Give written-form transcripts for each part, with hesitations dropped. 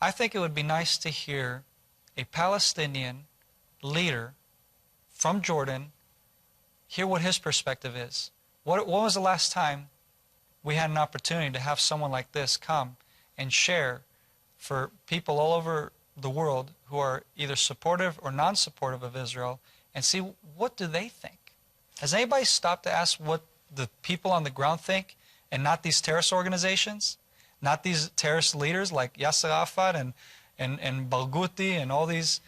I think it would be nice to hear a Palestinian leader from Jordan hear what his perspective is. When was the last time we had an opportunity to have someone like this come and share for people all over the world who are either supportive or non-supportive of Israel and see what do they think? Has anybody stopped to ask what the people on the ground think and not these terrorist organizations? Not these terrorist leaders like Yasser Arafat and Barghouti and all these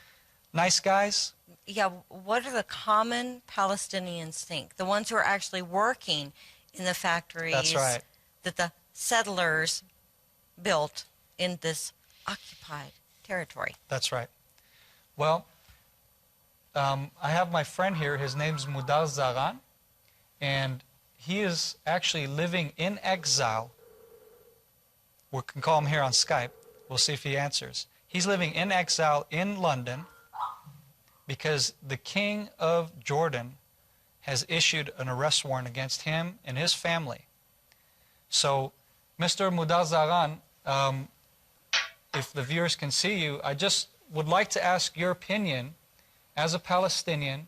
nice guys? Yeah, what do the common Palestinians think? The ones who are actually working in the factories That's right. that the settlers built in this occupied territory. That's right. Well, I have my friend here. His name's Mudar Zaran, and he is actually living in exile. We can call him here on Skype. We'll see if he answers. He's living in exile in London because the King of Jordan has issued an arrest warrant against him and his family. So, Mr. Mudar Zaran, if the viewers can see you, I just would like to ask your opinion as a Palestinian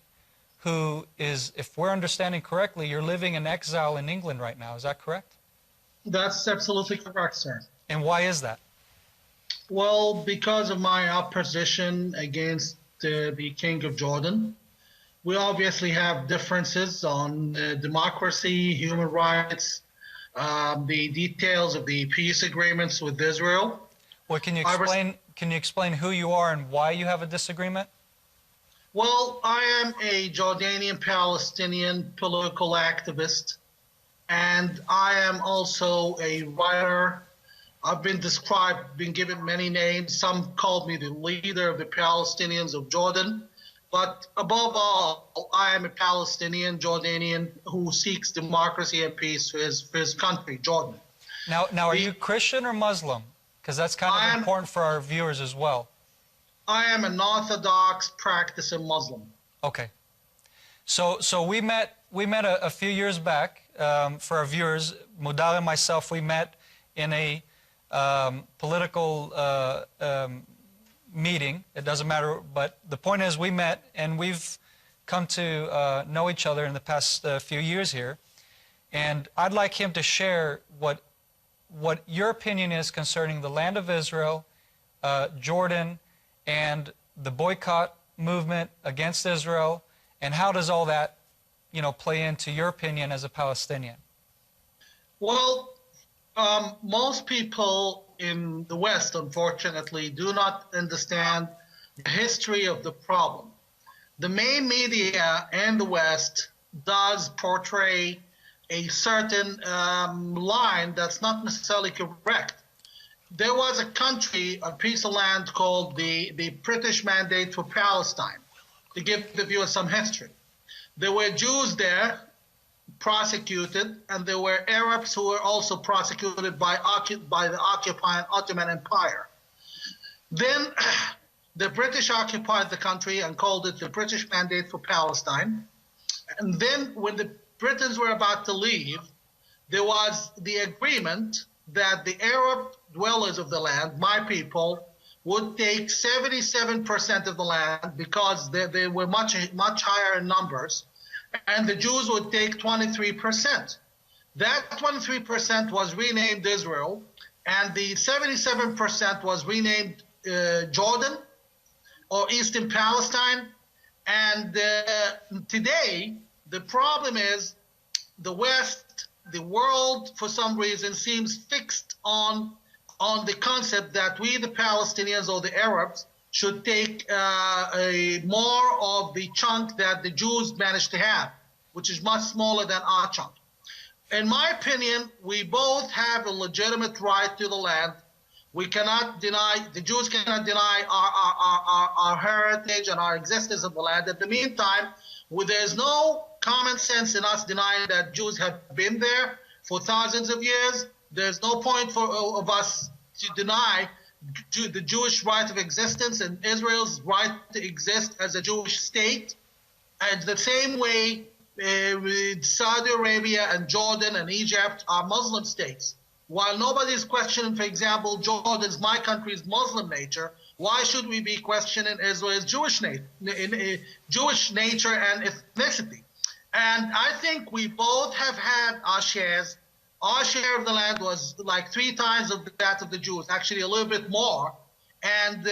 who is, if we're understanding correctly, you're living in exile in England right now. Is that correct? That's absolutely correct, sir. And why is that? Well, because of my opposition against the King of Jordan. We obviously have differences on democracy, human rights, the details of the peace agreements with Israel. Well, can you explain who you are and why you have a disagreement? Well, I am a Jordanian Palestinian political activist, and I am also a writer. I've been given many names. Some called me the leader of the Palestinians of Jordan. But above all, I am a Palestinian Jordanian who seeks democracy and peace for his country, Jordan. Now, are you Christian or Muslim? Because that's kind of important for our viewers as well. I am an Orthodox practicing Muslim. Okay. So we met a few years back. For our viewers, Mudar and myself, we met in a political meeting. It doesn't matter, but the point is we met and we've come to know each other in the past few years here. And I'd like him to share what your opinion is concerning the land of Israel, Jordan, and the boycott movement against Israel, and how does all that, play into your opinion as a Palestinian? Well, most people in the West, unfortunately, do not understand the history of the problem. The main media in the West does portray a certain line that's not necessarily correct. There was a country, a piece of land called the British Mandate for Palestine, to give the viewers some history. There were Jews there prosecuted, and there were Arabs who were also prosecuted by the occupying Ottoman Empire. Then the British occupied the country and called it the British Mandate for Palestine. And then when the Britons were about to leave, there was the agreement that the Arab dwellers of the land, my people, would take 77% of the land because they were much higher in numbers, and the Jews would take 23%. That 23% was renamed Israel, and the 77% was renamed Jordan or Eastern Palestine. And today, the problem is the West, the world, for some reason, seems fixed on the concept that we, the Palestinians or the Arabs, should take more of the chunk that the Jews managed to have, which is much smaller than our chunk. In my opinion, we both have a legitimate right to the land. We cannot deny, the Jews cannot deny our heritage and our existence of the land. At the meantime, there's no common sense in us denying that Jews have been there for thousands of years. There's no point of us to deny the Jewish right of existence and Israel's right to exist as a Jewish state. And the same way Saudi Arabia and Jordan and Egypt are Muslim states. while nobody is questioning, for example, Jordan's, my country's Muslim nature, why should we be questioning Israel's Jewish nature and ethnicity? And I think we both have had our shares. Our share of the land was like 3 times of that of the Jews, actually a little bit more. And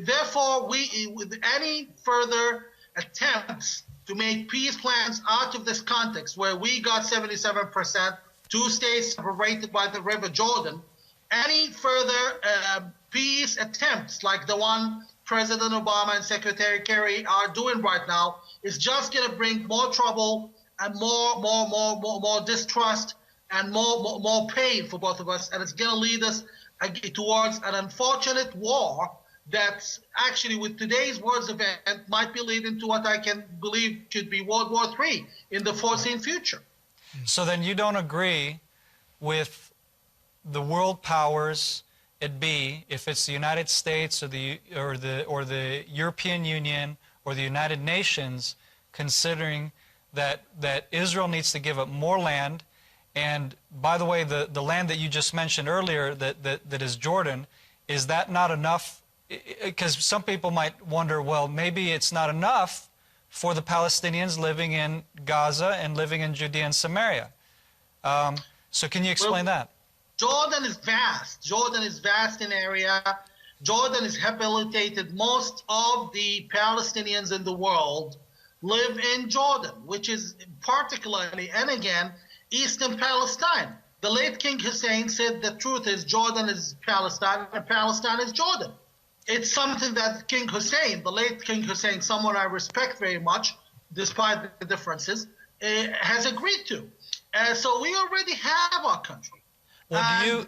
therefore, with any further attempts to make peace plans out of this context, where we got 77%, 2 states separated by the River Jordan, any further peace attempts like the one President Obama and Secretary Kerry are doing right now is just going to bring more trouble and more distrust and more pain for both of us, and it's going to lead us towards an unfortunate war that's actually, with today's world's event, might be leading to what I can believe could be World War III in the foreseen future. So then you don't agree with the world powers, it be, if it's the United States or the European Union or the United Nations, considering that Israel needs to give up more land. And by the way, the land that you just mentioned earlier, that is Jordan, is that not enough? Because some people might wonder, well, maybe it's not enough for the Palestinians living in Gaza and living in Judea and Samaria. So can you explain that? Jordan is vast. Jordan is vast in area. Jordan is rehabilitated. Most of the Palestinians in the world live in Jordan, which is particularly, and again, Eastern Palestine. The late King Hussein said the truth is Jordan is Palestine and Palestine is Jordan. It's something that King Hussein, the late King Hussein, someone I respect very much, despite the differences, has agreed to. So we already have our country. Well,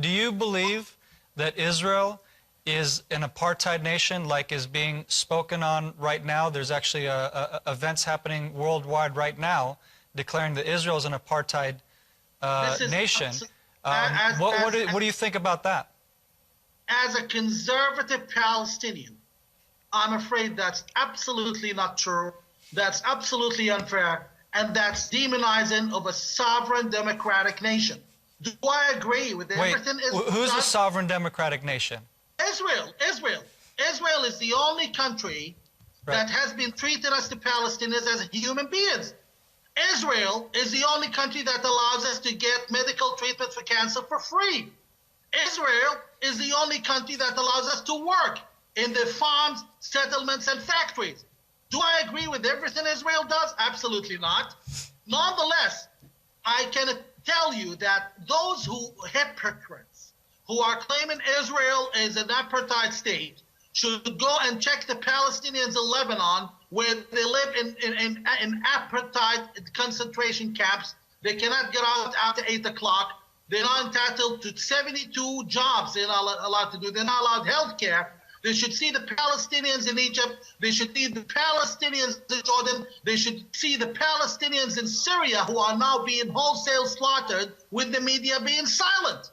do you believe that Israel is an apartheid nation, like is being spoken on right now? There's actually events happening worldwide right now declaring that Israel is an apartheid nation. What do you think about that? As a conservative Palestinian, I'm afraid that's absolutely not true. That's absolutely unfair, and that's demonizing of a sovereign democratic nation. Do I agree with everything? Who's a sovereign democratic nation? Israel. Israel is the only country that has been treated as the Palestinians as human beings. Israel is the only country that allows us to get medical treatment for cancer for free. Israel is the only country that allows us to work in the farms, settlements, and factories. Do I agree with everything Israel does? Absolutely not. Nonetheless, I can tell you that those hypocrites who are claiming Israel is an apartheid state should go and check the Palestinians in Lebanon, where they live in apartheid concentration camps. They cannot get out after 8 o'clock. They're not entitled to 72 jobs they're not allowed to do. They're not allowed health care. They should see the Palestinians in Egypt. They should see the Palestinians in Jordan. They should see the Palestinians in Syria, who are now being wholesale slaughtered with the media being silent.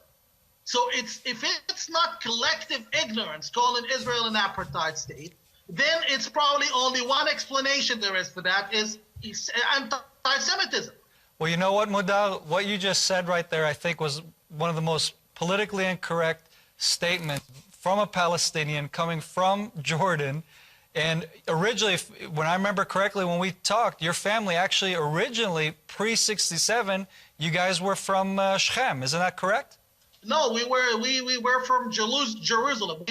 So if it's not collective ignorance calling Israel an apartheid state, then it's probably only one explanation there is for that is anti-Semitism. Well, you know what, Mudar? What you just said right there, I think, was one of the most politically incorrect statements from a Palestinian coming from Jordan. And originally, when I remember correctly, when we talked, your family actually originally, pre-67, you guys were from Shechem. Isn't that correct? No, we were from Jerusalem.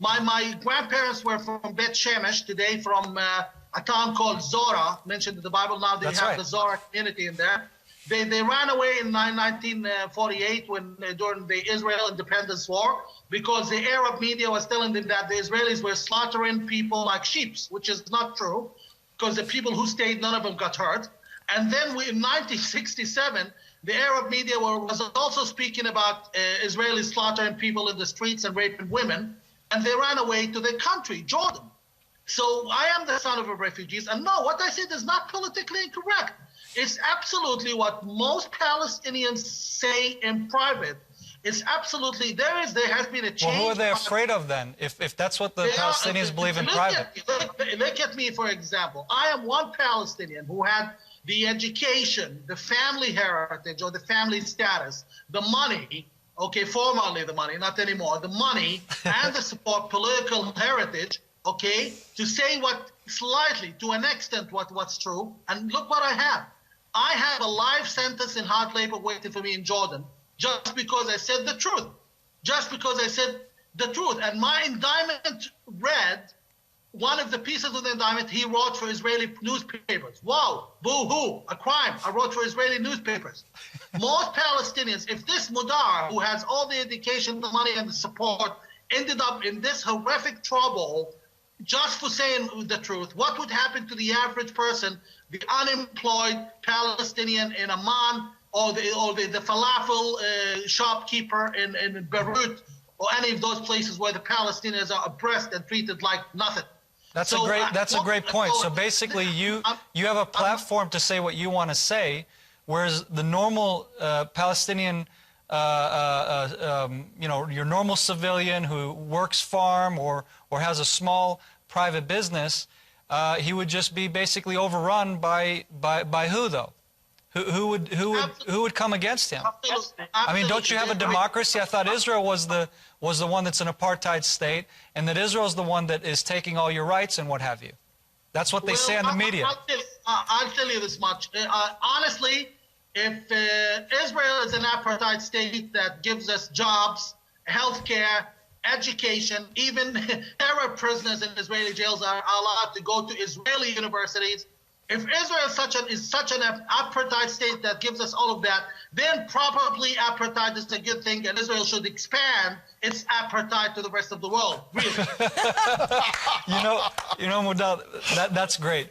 My grandparents were from Bet Shemesh, today from a town called Zorah, mentioned in the Bible. Now they have the Zorah community in there. They ran away in 1948 during the Israel Independence War, because the Arab media was telling them that the Israelis were slaughtering people like sheep, which is not true, because the people who stayed, none of them got hurt. And then in 1967, the Arab media was also speaking about Israelis slaughtering people in the streets and raping women, and they ran away to their country, Jordan. So I am the son of refugees, and no, what I said is not politically incorrect. It's absolutely what most Palestinians say in private, It's absolutely, there has been a change. Well, who are they afraid of then? If that's what the Palestinians believe in private. Look at me, for example. I am one Palestinian who had the education, the family heritage, or the family status, the money, okay, formerly the money, not anymore, the money and the support, political heritage, okay, to say what slightly, to an extent, what's true. And look what I have. I have a life sentence in hard labor waiting for me in Jordan just because I said the truth. Just because I said the truth. And my indictment read, one of the pieces of the indictment, he wrote for Israeli newspapers. Wow, boo-hoo, a crime. I wrote for Israeli newspapers. Most Palestinians, if this Mudar, who has all the education, the money, and the support, ended up in this horrific trouble just for saying the truth, what would happen to the average person, the unemployed Palestinian in Amman, or the falafel shopkeeper in Beirut, or any of those places where the Palestinians are oppressed and treated like nothing? That's a great point. So basically, you have a platform to say what you want to say, whereas the normal Palestinian, your normal civilian who works farm or has a small private business, he would just be basically overrun by who though? Who would come against him? Absolutely. I mean, don't you have a democracy? I thought Israel was the one that's an apartheid state, and that Israel's the one that is taking all your rights and what have you. That's what they say in the media. I'll tell you this much. Honestly, if Israel is an apartheid state that gives us jobs, healthcare, education, even terror prisoners in Israeli jails are allowed to go to Israeli universities. If Israel is such an apartheid state that gives us all of that, then probably apartheid is a good thing, and Israel should expand its apartheid to the rest of the world. Really. Mudal, that's great.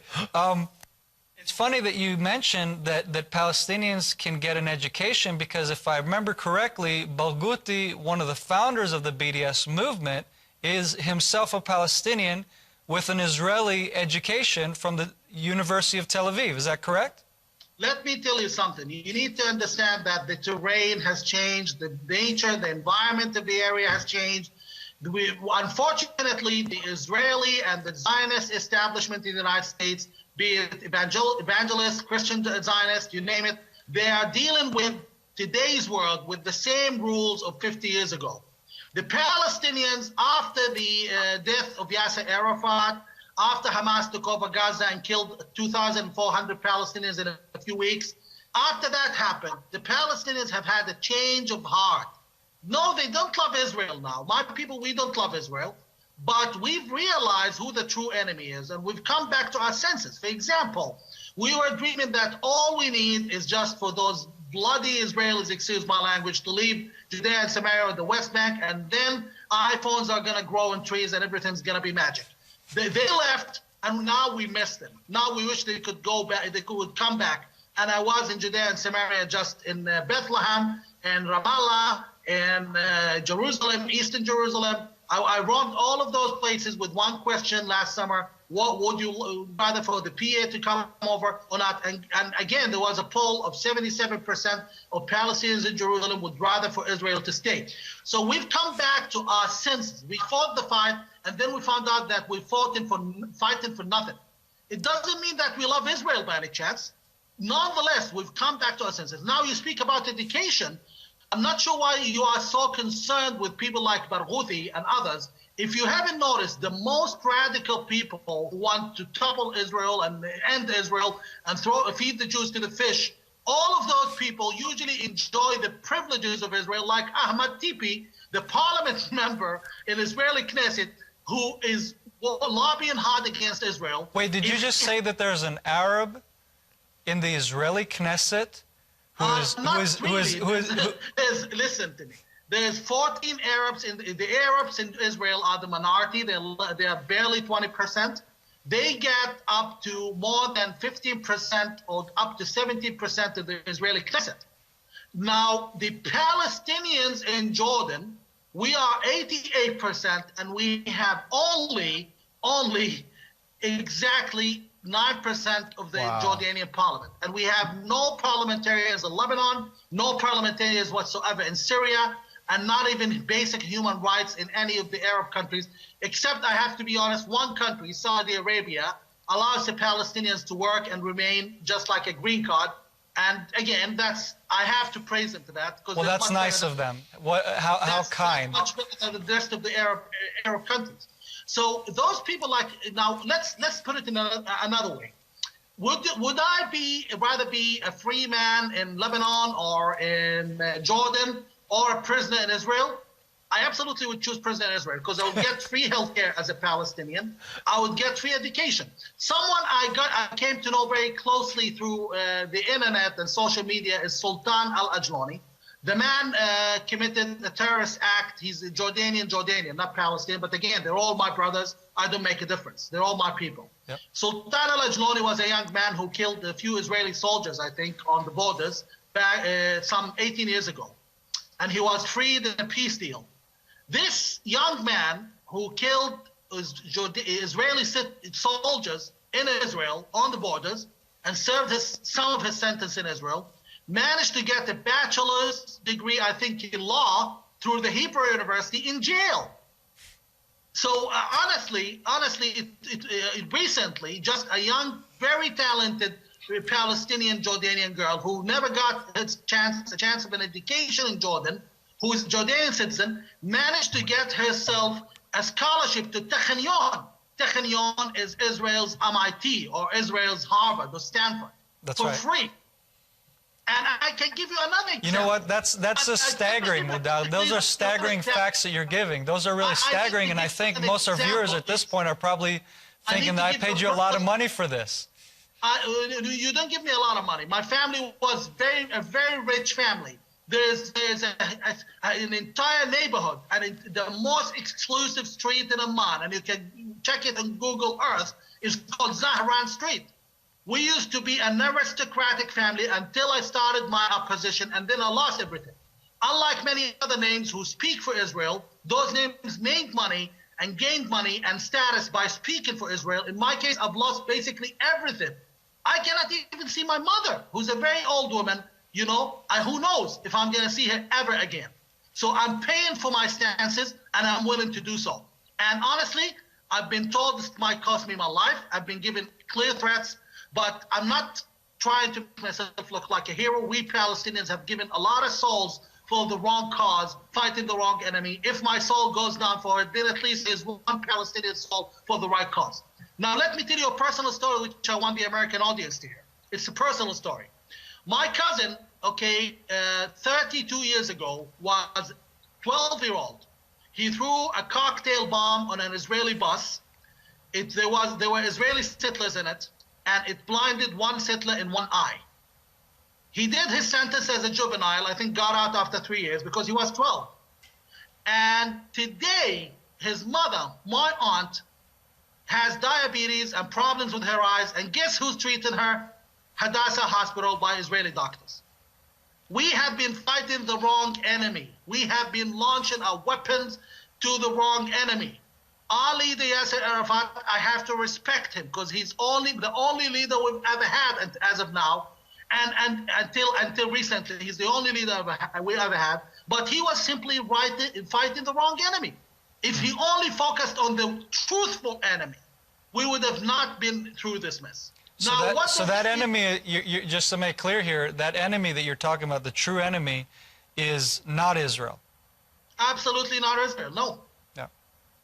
It's funny that you mentioned that Palestinians can get an education, because if I remember correctly, Barghouti, one of the founders of the BDS movement, is himself a Palestinian with an Israeli education from the University of Tel Aviv. Is that correct? Let me tell you something. You need to understand that the terrain has changed, the nature, the environment of the area has changed. Unfortunately, the Israeli and the Zionist establishment in the United States, be it evangelists, Christian Zionists, you name it, they are dealing with today's world with the same rules of 50 years ago. The Palestinians, after the death of Yasser Arafat, after Hamas took over Gaza and killed 2,400 Palestinians in a few weeks, after that happened, the Palestinians have had a change of heart. No, they don't love Israel now. My people, we don't love Israel. But we've realized who the true enemy is, and we've come back to our senses. For example, we were dreaming that all we need is just for those bloody Israelis, excuse my language, to leave Judea and Samaria or the West Bank, and then iPhones are going to grow in trees and everything's going to be magic. They left, and now we miss them. Now we wish they could go back, they could come back. And I was in Judea and Samaria, just in Bethlehem and Ramallah and Jerusalem, Eastern Jerusalem. I roamed all of those places with one question last summer: what would you rather, for the PA to come over or not? And again, there was a poll of 77% of Palestinians in Jerusalem would rather for Israel to stay. So we've come back to our senses. We fought the fight, and then we found out that we're fighting for nothing. It doesn't mean that we love Israel by any chance. Nonetheless, we've come back to our senses. Now you speak about education. I'm not sure why you are so concerned with people like Barghouti and others. If you haven't noticed, the most radical people who want to topple Israel and end Israel and feed the Jews to the fish, all of those people usually enjoy the privileges of Israel, like Ahmad Tipi, the parliament member in Israeli Knesset, who is lobbying hard against Israel. Wait, did you just say that there's an Arab in the Israeli Knesset? Listen to me. There's 14 Arabs the Arabs in Israel are the minority. They are barely 20%. They get up to more than 15% or up to 17% of the Israeli Knesset. Now, the Palestinians in Jordan, we are 88%, and we have only exactly 9% of the Jordanian parliament. And we have no parliamentarians in Lebanon, no parliamentarians whatsoever in Syria. and not even basic human rights in any of the Arab countries, except, I have to be honest, one country, Saudi Arabia, allows the Palestinians to work and remain just like a green card. And again, I have to praise them for that. Well, that's nice of them. How kind. That's much better than the rest of the Arab countries. So those people, like, now let's put it in another way. Would I rather be a free man in Lebanon or in Jordan or a prisoner in Israel? I absolutely would choose prisoner in Israel, because I would get free healthcare as a Palestinian. I would get free education. Someone I came to know very closely through the internet and social media is Sultan Al-Ajlani. The man committed a terrorist act. He's a Jordanian, not Palestinian. But again, they're all my brothers. I don't make a difference. They're all my people. Yep. Sultan Al-Ajlani was a young man who killed a few Israeli soldiers, I think, on the borders back some 18 years ago. And he was freed in a peace deal. This young man who killed Israeli soldiers in Israel on the borders and served some of his sentence in Israel, managed to get a bachelor's degree, I think, in law through the Hebrew University in jail. So honestly, recently, just a young, very talented Palestinian Jordanian girl who never got a chance of an education in Jordan, who is a Jordanian citizen, managed to get herself a scholarship to Technion. Technion is Israel's MIT or Israel's Harvard or Stanford. That's for right. free. And I can give you another example. You know what? That's staggering, Mudal. Those are staggering facts that you're giving. Those are really staggering, and I think most of our viewers at this point are probably thinking that I paid you a lot of money for this. You don't give me a lot of money. My family was a very rich family. There's an entire neighborhood, and the most exclusive street in Amman, and you can check it on Google Earth, is called Zahran Street. We used to be an aristocratic family until I started my opposition, and then I lost everything. Unlike many other names who speak for Israel, those names made money and gained money and status by speaking for Israel. In my case, I've lost basically everything. I cannot even see my mother, who's a very old woman. You know, who knows if I'm going to see her ever again. So I'm paying for my stances, and I'm willing to do so. And honestly, I've been told this might cost me my life. I've been given clear threats, but I'm not trying to make myself look like a hero. We Palestinians have given a lot of souls for the wrong cause, fighting the wrong enemy. If my soul goes down for it, then at least there's one Palestinian soul for the right cause. Now, let me tell you a personal story which I want the American audience to hear. It's a personal story. My cousin, 32 years ago, was 12-year-old. He threw a cocktail bomb on an Israeli bus. There were Israeli settlers in it, and it blinded one settler in one eye. He did his sentence as a juvenile, I think got out after 3 years because he was 12. And today, his mother, my aunt, has diabetes and problems with her eyes, and guess who's treating her? Hadassah Hospital by Israeli doctors. We have been fighting the wrong enemy. We have been launching our weapons to the wrong enemy. Our leader, Yasser Arafat, I have to respect him because he's the only leader we've ever had as of now, and until recently, he's the only leader we ever had. But he was simply fighting the wrong enemy. If he only focused on the truthful enemy, we would have not been through this mess. So that enemy, you just to make clear here, that enemy that you're talking about, the true enemy, is not Israel. Absolutely not Israel, no. Yeah.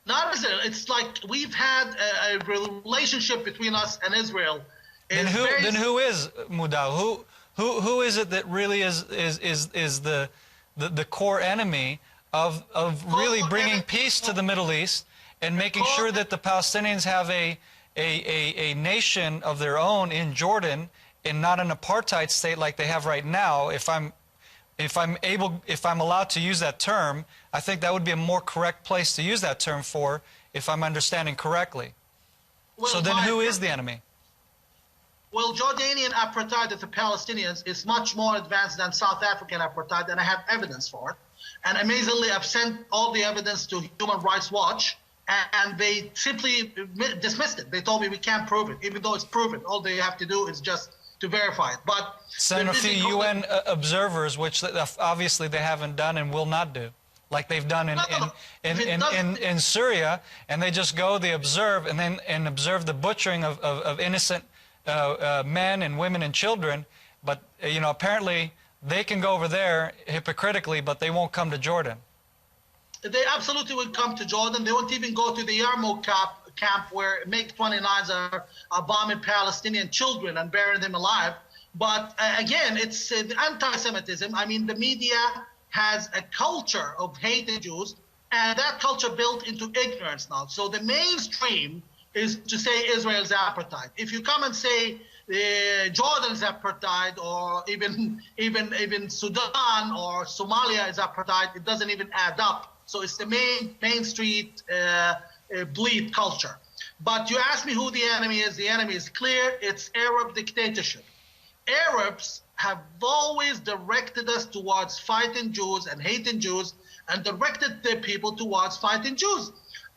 Not Israel. It's like we've had a relationship between us and Israel. Then who is Mudal? Who is it that really is the core enemy of really bringing peace to the Middle East and making sure that the Palestinians have a nation of their own in Jordan and not an apartheid state like they have right now? If I'm allowed to use that term, I think that would be a more correct place to use that term for, if I'm understanding correctly. Well, so then who is the enemy? Well, Jordanian apartheid of the Palestinians is much more advanced than South African apartheid, and I have evidence for it. And amazingly, I've sent all the evidence to Human Rights Watch, and they simply dismissed it. They told me we can't prove it, even though it's proven. All they have to do is just to verify it. But send a few UN observers, which obviously they haven't done and will not do. like they've done No, no, no. If it doesn't- in Syria, and they just go, they observe, and observe the butchering of innocent men and women and children. But you know, apparently they can go over there hypocritically, but they won't come to Jordan. They absolutely would come to Jordan. They won't even go to the Yarmouk camp where MiG-29s are bombing Palestinian children and burying them alive. But again, it's the anti-Semitism. I mean, the media has a culture of hating Jews, and that culture built into ignorance now. So the mainstream is to say Israel's apartheid. If you come and say Jordan's apartheid, or even Sudan or Somalia is apartheid, it doesn't even add up. So it's the main street bleed culture. But you ask me who the enemy is. The enemy is clear. It's Arab dictatorship. Arabs have always directed us towards fighting Jews and hating Jews, and directed their people towards fighting Jews.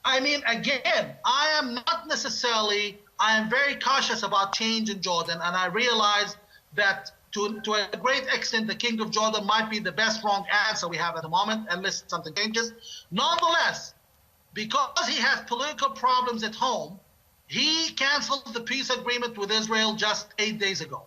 I mean, again, I am very cautious about change in Jordan, and I realize that to a great extent, the King of Jordan might be the best wrong answer we have at the moment, unless something changes. Nonetheless, because he has political problems at home, he canceled the peace agreement with Israel just 8 days ago.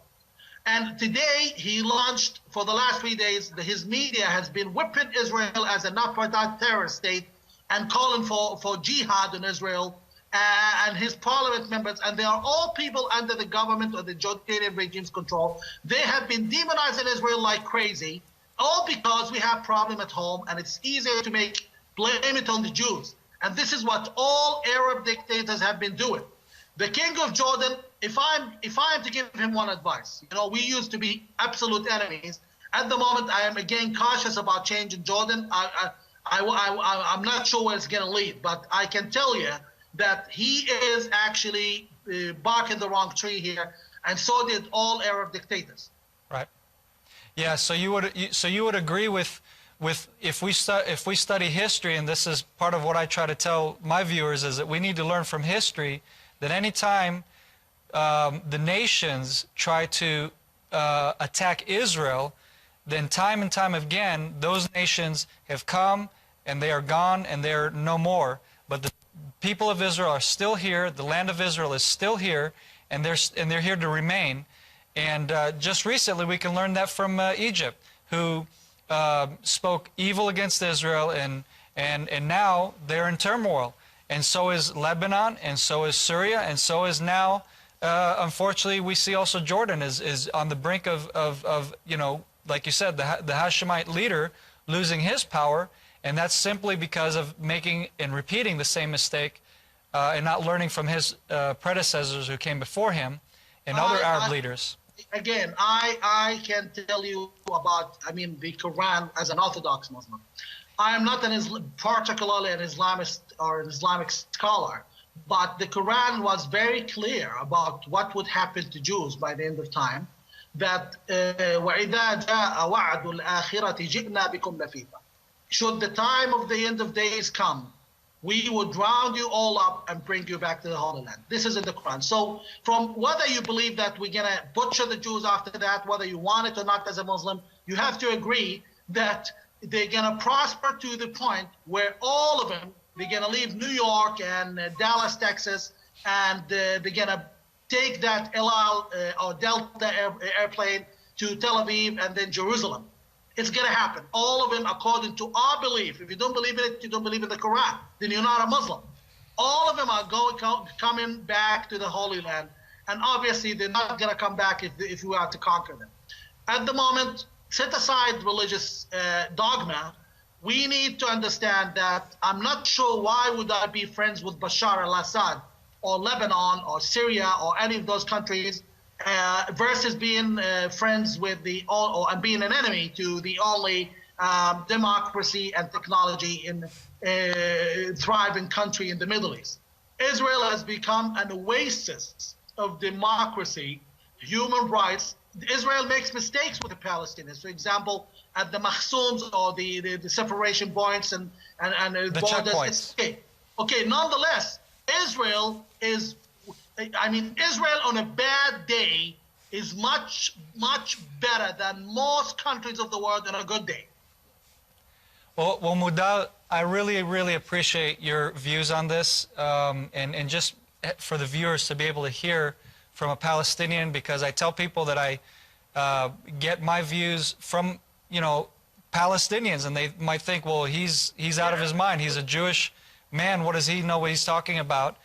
And today he launched, for the last 3 days, his media has been whipping Israel as an apartheid terrorist state and calling for jihad in Israel, and his parliament members, and they are all people under the government or the Jordanian regime's control. They have been demonizing Israel like crazy, all because we have problem at home, and it's easier to blame it on the Jews. And this is what all Arab dictators have been doing. The King of Jordan, if I'm to give him one advice, you know, we used to be absolute enemies. At the moment, I am again cautious about change in Jordan. I'm not sure where it's going to lead, but I can tell you that he is actually barking the wrong tree here, and so did all Arab dictators. Right. Yeah. So you would agree with if we study history, and this is part of what I try to tell my viewers, is that we need to learn from history that any time the nations try to attack Israel, then time and time again, those nations have come and they are gone and they're no more. But the people of Israel are still here. The land of Israel is still here, and they're here to remain. And just recently, we can learn that from Egypt, who spoke evil against Israel, and now they're in turmoil. And so is Lebanon, and so is Syria, and so is now, unfortunately, we see also Jordan is on the brink of you know, like you said, the Hashemite leader losing his power, and that's simply because of making and repeating the same mistake and not learning from his predecessors who came before him and other Arab leaders. Again, I can tell you about, I mean, the Quran as an Orthodox Muslim. I am not particularly an Islamist or an Islamic scholar, but the Quran was very clear about what would happen to Jews by the end of time, that وَإِذَا جَاءَ وَعْدُ الْآخِرَةِ جِئْنَا بِكُمْ لَفِيفًا. Should the time of the end of days come, we would round you all up and bring you back to the Holy Land. This is in the Quran. So from whether you believe that we're going to butcher the Jews after that, whether you want it or not as a Muslim, you have to agree that they're going to prosper to the point where all of them, they're going to leave New York and Dallas, Texas, and they're going to take that El Al or Delta airplane to Tel Aviv and then Jerusalem. It's going to happen. All of them according to our belief. If you don't believe in it, you don't believe in the Quran, then you're not a Muslim. All of them are coming back to the Holy Land. And obviously, they're not going to come back if we are to conquer them. At the moment, set aside religious dogma. We need to understand that I'm not sure why would I be friends with Bashar al-Assad or Lebanon or Syria or any of those countries versus being friends with or being an enemy to the only democracy and technology in thriving country in the Middle East. Israel has become an oasis of democracy, human rights. Israel makes mistakes with the Palestinians. For example, at the Mahsums or the separation points and the borders. checkpoints. Okay, nonetheless, Israel on a bad day is much, much better than most countries of the world on a good day. Well, Mudal, I really, really appreciate your views on this, and just for the viewers to be able to hear from a Palestinian, because I tell people that I get my views from, Palestinians, and they might think, well, he's out of his mind. He's a Jewish man. What does he know what he's talking about?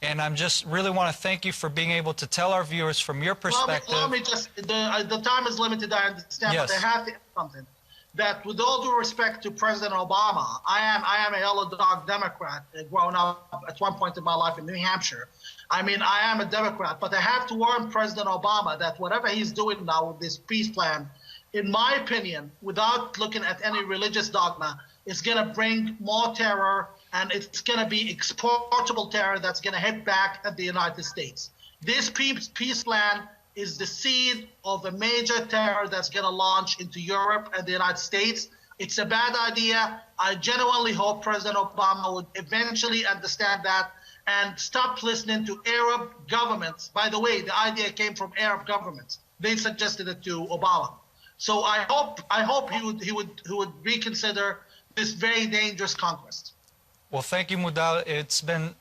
And I'm just really want to thank you for being able to tell our viewers from your perspective. Let me just, the time is limited, I understand, Yes. but I have to add something. That with all due respect to President Obama, I am a yellow dog Democrat, growing up at one point in my life in New Hampshire. I mean, I am a Democrat, but I have to warn President Obama that whatever he's doing now with this peace plan, in my opinion, without looking at any religious dogma, is going to bring more terror, and it's going to be exportable terror that's going to hit back at the United States. This peace plan is the seed of a major terror that's going to launch into Europe and the United States. It's a bad idea. I genuinely hope President Obama would eventually understand that and stop listening to Arab governments. By the way, the idea came from Arab governments. They suggested it to Obama. So I hope he would reconsider this very dangerous conquest. Well, thank you, Mudal. It's been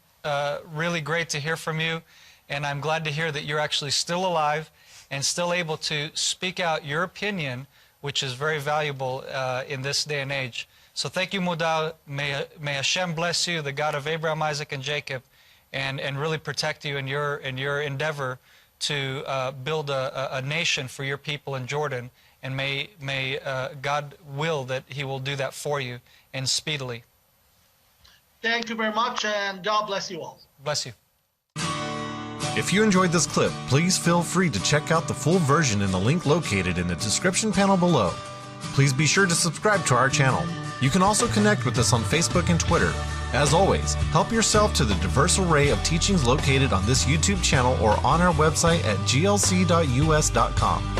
really great to hear from you, and I'm glad to hear that you're actually still alive and still able to speak out your opinion, which is very valuable in this day and age. So thank you, Mudal. May Hashem bless you, the God of Abraham, Isaac, and Jacob, and really protect you in your endeavor to build a nation for your people in Jordan. And may God will that he will do that for you, and speedily. Thank you very much, and God bless you all. Bless you. If you enjoyed this clip, please feel free to check out the full version in the link located in the description panel below. Please be sure to subscribe to our channel. You can also connect with us on Facebook and Twitter. As always, help yourself to the diverse array of teachings located on this YouTube channel or on our website at glc.us.com.